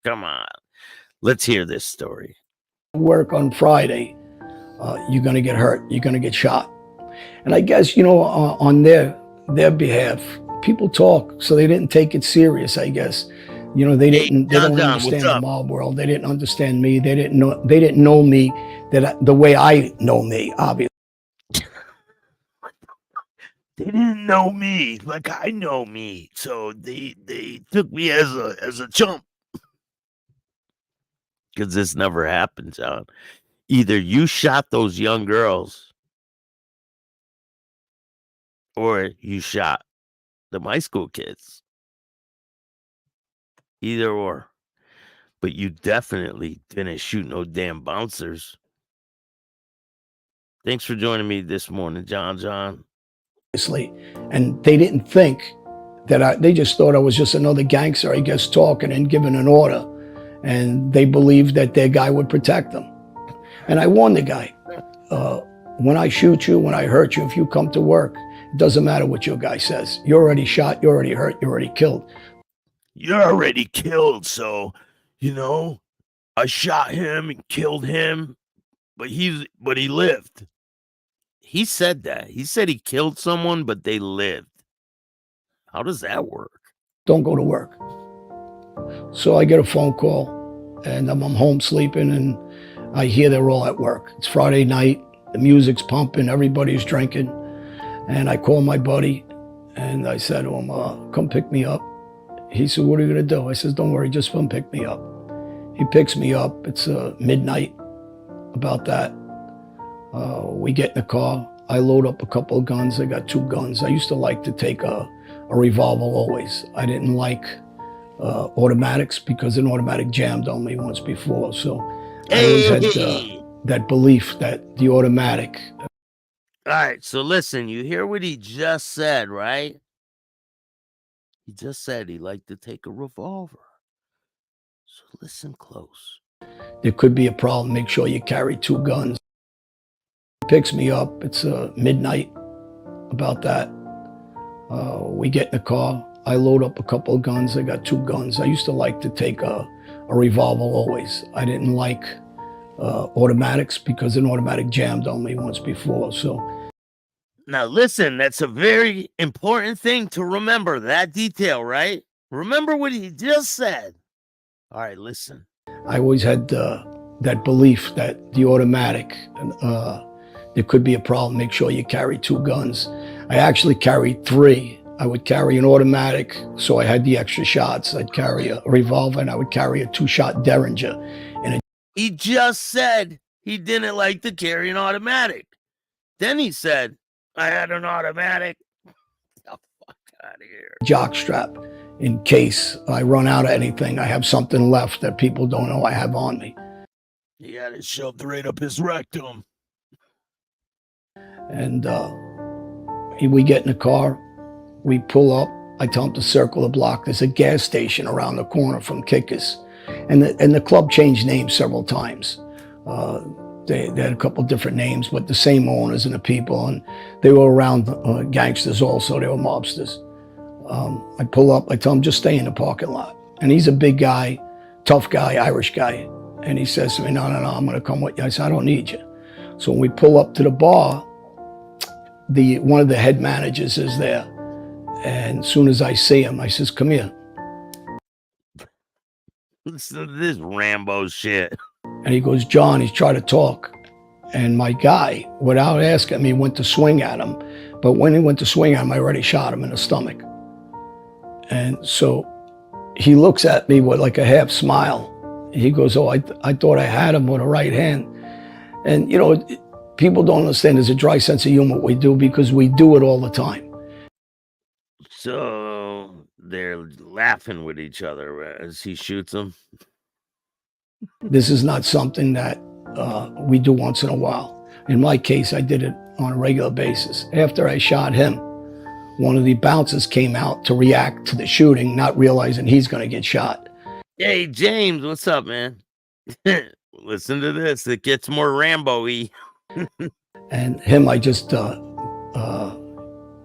Come on. Let's hear this story. Work on Friday, you're going to get hurt. You're going to get shot. And I guess, on their behalf, people talk, so they didn't take it serious, I guess. They don't understand the mob world. They didn't understand me. They didn't know me the way I know me, obviously. They didn't know me like I know me, so they took me as a chump. Because this never happened, John. Either you shot those young girls, or you shot the high school kids. Either or. But you definitely didn't shoot no damn bouncers. Thanks for joining me this morning, John. And they didn't think that they just thought I was just another gangster, I guess, talking and giving an order. And they believed that their guy would protect them. And I warned the guy, when I shoot you, when I hurt you, if you come to work, it doesn't matter what your guy says. You're already shot, you're already hurt, you're already killed. You're already killed, so, I shot him and killed him, but he lived. He said that. He said he killed someone, but they lived. How does that work? Don't go to work. So I get a phone call, and I'm home sleeping, and I hear they're all at work. It's Friday night, the music's pumping, everybody's drinking, and I call my buddy, and I said to him, come pick me up. He said, what are you gonna do? I said, don't worry, just come pick me up. He picks me up, it's midnight, about that. We get in the car, I load up a couple of guns, I got 2 guns. I used to like to take a revolver always. I didn't like automatics because an automatic jammed on me once before. So I always had that belief that the automatic. All right, so listen, you hear what he just said, right? He just said he liked to take a revolver. So listen close. There could be a problem. Make sure you carry 2 guns. He picks me up. It's midnight, about that. We get in the car. I load up a couple of guns. I got 2 guns. I used to like to take a revolver always. I didn't like automatics because an automatic jammed on me once before. So now listen, that's a very important thing to remember, that detail, right? Remember what he just said. All right, listen. I always had that belief that the automatic, there could be a problem. Make sure you carry 2 guns. I actually carried 3. I would carry an automatic, so I had the extra shots. I'd carry a revolver, and I would carry a 2-shot Derringer. He just said he didn't like to carry an automatic. Then he said, I had an automatic. Get the fuck out of here. Jock strap, in case I run out of anything, I have something left that people don't know I have on me. He had it shoved right up his rectum. And we get in the car, we pull up, I tell him to circle the block. There's a gas station around the corner from Kickers. And the club changed names several times. They had a couple different names, but the same owners and the people, and they were around gangsters also, they were mobsters. I pull up, I tell him, just stay in the parking lot. And he's a big guy, tough guy, Irish guy. And he says to me, no, I'm gonna come with you. I said, I don't need you. So when we pull up to the bar, one of the head managers is there. And as soon as I see him, I says, come here. Listen to this Rambo shit. And he goes, John, he's trying to talk. And my guy, without asking me, went to swing at him. But when he went to swing at him, I already shot him in the stomach. And so he looks at me with like a half smile. He goes, oh, I thought I had him with a right hand. And, people don't understand there's a dry sense of humor what we do because we do it all the time. So they're laughing with each other as he shoots them. This is not something that we do once in a while. In my case, I did it on a regular basis. After I shot him, one of the bouncers came out to react to the shooting, not realizing he's going to get shot. Hey, James, what's up, man? Listen to this. It gets more Rambo-y. And him, I just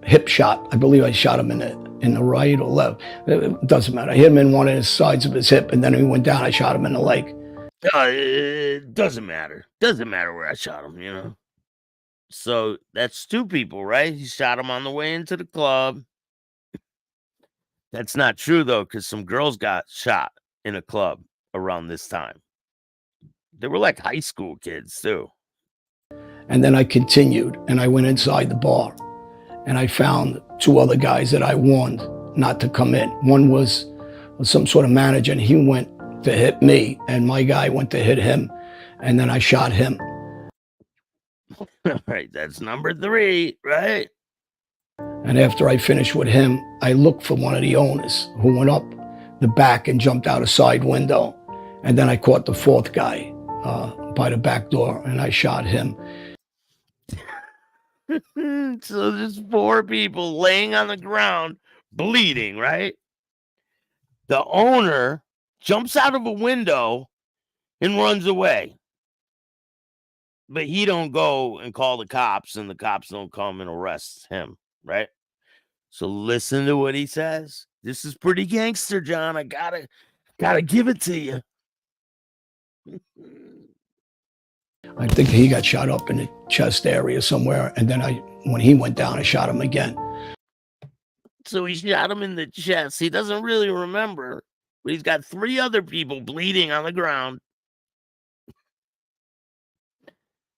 hip shot. I believe I shot him in the right or left. It doesn't matter. I hit him in one of the sides of his hip, and then he went down. I shot him in the leg. It doesn't matter. Doesn't matter where I shot him, So that's 2 people, right? He shot him on the way into the club. That's not true, though, because some girls got shot in a club around this time. They were like high school kids, too. And then I continued, and I went inside the bar. and I found 2 other guys that I warned not to come in. One was some sort of manager, and he went to hit me, and my guy went to hit him, and then I shot him. All right, that's number 3, right? And after I finished with him, I looked for one of the owners who went up the back and jumped out a side window. And then I caught the 4th guy by the back door, and I shot him. So there's 4 people laying on the ground, bleeding, right? The owner jumps out of a window and runs away. But he don't go and call the cops, and the cops don't come and arrest him, right? So listen to what he says. This is pretty gangster, John. I gotta give it to you. I think he got shot up in the chest area somewhere, and then when he went down, I shot him again. So he shot him in the chest. He doesn't really remember, but he's got 3 other people bleeding on the ground.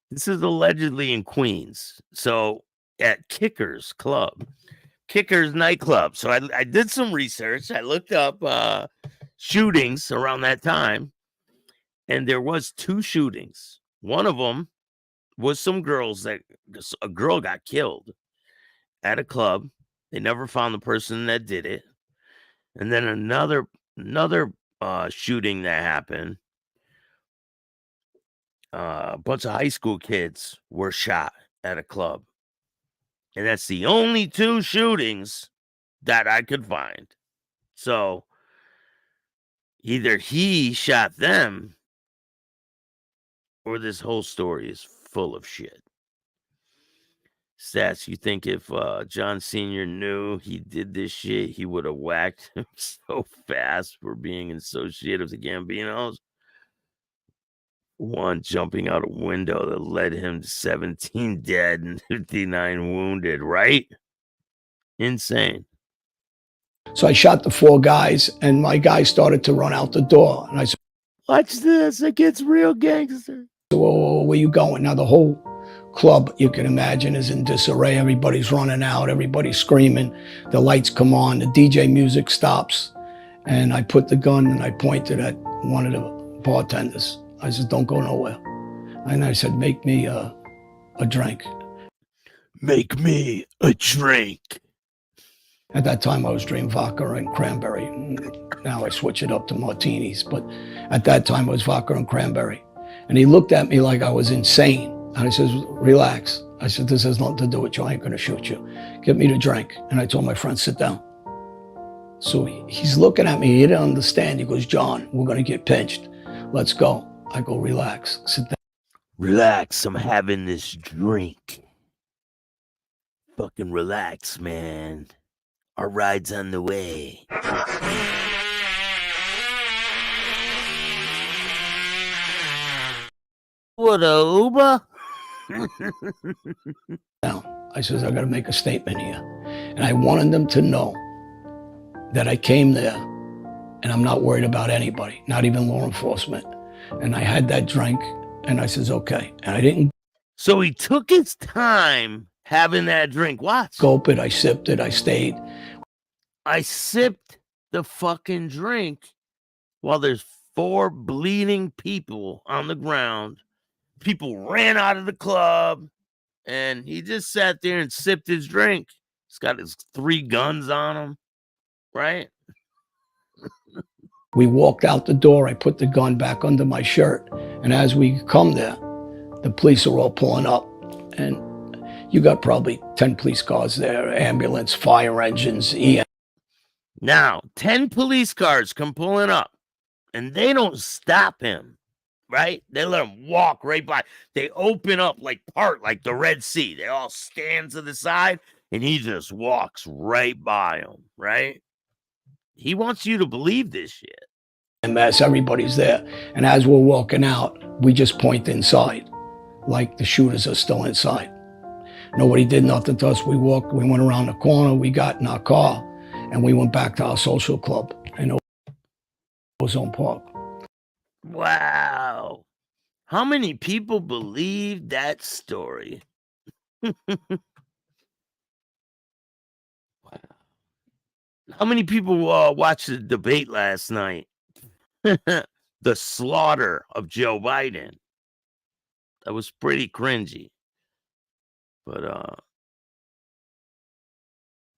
This is allegedly in Queens. So at Kickers nightclub. So I did some research. I looked up shootings around that time, and there was 2 shootings. One of them was a girl got killed at a club. They never found the person that did it. And then another shooting that happened. A bunch of high school kids were shot at a club. And that's the only 2 shootings that I could find. So either he shot them, or this whole story is full of shit. Stats, you think if John Sr. knew he did this shit, he would have whacked him so fast for being associated with the Gambinos? One jumping out a window that led him to 17 dead and 59 wounded, right? Insane. So I shot the 4 guys, and my guy started to run out the door. And I said, Watch this. It gets real gangster. whoa, where you going? Now the whole club, you can imagine, is in disarray. Everybody's running out. Everybody's screaming. The lights come on. The DJ music stops. And I put the gun and I pointed at one of the bartenders. I said, don't go nowhere. And I said, make me a drink. Make me a drink. At that time, I was drinking vodka and cranberry. Now I switch it up to martinis. But at that time, it was vodka and cranberry. And he looked at me like I was insane. And I said, relax. I said, this has nothing to do with you. I ain't going to shoot you. Get me the drink. And I told my friend, sit down. So he's looking at me. He didn't understand. He goes, John, we're going to get pinched. Let's go. I go, relax. Sit down. Relax. I'm having this drink. Fucking relax, man. Our ride's on the way. What a Uber? Now, I says, I got to make a statement here. And I wanted them to know that I came there and I'm not worried about anybody, not even law enforcement. And I had that drink and I says, okay. And I didn't. So he took his time having that drink. Watch. Gulp it. I sipped it. I stayed. I sipped the fucking drink while there's 4 bleeding people on the ground. People ran out of the club, and he just sat there and sipped his drink. He's got his 3 guns on him, right? We walked out the door. I put the gun back under my shirt. And as we come there, the police are all pulling up. And you got probably 10 police cars there, ambulance, fire engines, EM. Now, 10 police cars come pulling up, and they don't stop him, right? They let him walk right by. They open up like the Red Sea. They all stand to the side, and he just walks right by them, right? He wants you to believe this shit. Mess, everybody's there. And as we're walking out, we just point inside, like the shooters are still inside. Nobody did nothing to us. We went around the corner, we got in our car, and we went back to our social club in Ozone Park. Wow. How many people believe that story? How many people watched the debate last night? The slaughter of Joe Biden. That was pretty cringy. But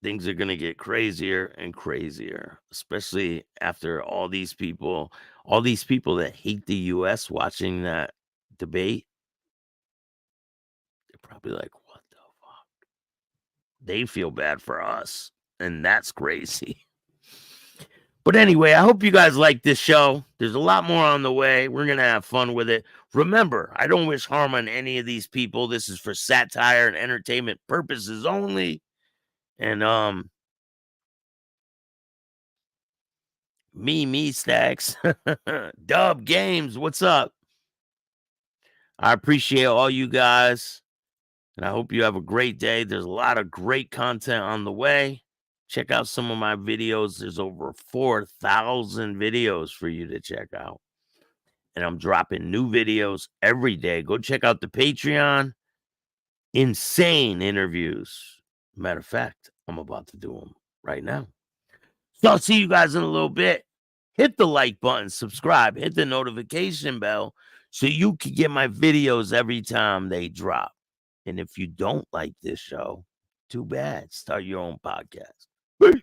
things are going to get crazier and crazier, especially after all these people that hate the U.S. watching that debate. They're probably like, what the fuck? They feel bad for us, and that's crazy. But anyway, I hope you guys like this show. There's a lot more on the way. We're going to have fun with it. Remember, I don't wish harm on any of these people. This is for satire and entertainment purposes only. And me Staxx. Dub Games, what's up? I appreciate all you guys. And I hope you have a great day. There's a lot of great content on the way. Check out some of my videos. There's over 4,000 videos for you to check out. And I'm dropping new videos every day. Go check out the Patreon. Insane interviews. Matter of fact, I'm about to do them right now. So I'll see you guys in a little bit. Hit the like button, subscribe, hit the notification bell so you can get my videos every time they drop. And if you don't like this show, too bad. Start your own podcast. Peace.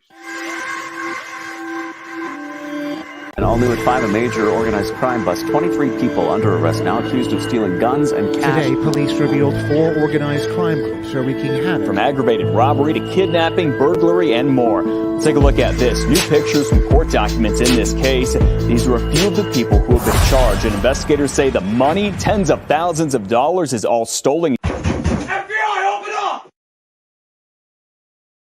And all new at 5, a major organized crime bust. 23 people under arrest now, accused of stealing guns and cash. Today, police revealed 4 organized crime groups are wreaking havoc. From aggravated robbery to kidnapping, burglary, and more. Let's take a look at this. New pictures from court documents in this case. These are a few of the people who have been charged. And investigators say the money, tens of thousands of dollars, is all stolen.